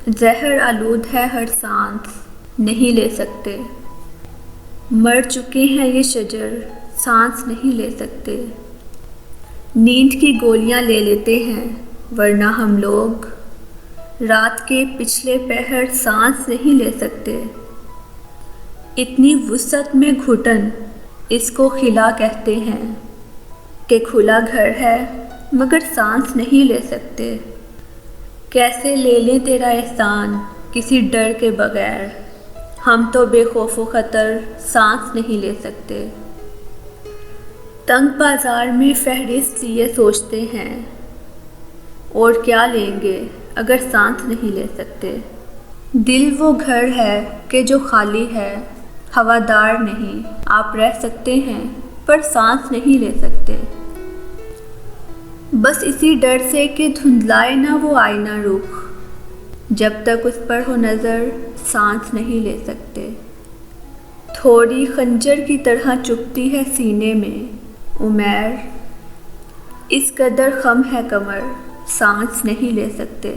زہر آلود ہے ہر سانس، نہیں لے سکتے۔ مر چکے ہیں یہ شجر، سانس نہیں لے سکتے۔ نیند کی گولیاں لے لیتے ہیں ورنہ ہم لوگ رات کے پچھلے پہر سانس نہیں لے سکتے۔ اتنی وسعت میں گھٹن، اس کو خلا کہتے ہیں کہ کھلا گھر ہے مگر سانس نہیں لے سکتے۔ کیسے لے لیں تیرا احسان کسی ڈر کے بغیر، ہم تو بے خوف و خطر سانس نہیں لے سکتے۔ تنگ بازار میں فہرست لیے سوچتے ہیں، اور کیا لیں گے اگر سانس نہیں لے سکتے۔ دل وہ گھر ہے کہ جو خالی ہے، ہوادار نہیں، آپ رہ سکتے ہیں پر سانس نہیں لے سکتے۔ بس اسی ڈر سے کہ دھندلائے نہ وہ آئینہ رخ، جب تک اس پر ہو نظر سانس نہیں لے سکتے۔ تھوڑی خنجر کی طرح چبھتی ہے سینے میں عمیر، اس قدر خم ہے کمر، سانس نہیں لے سکتے۔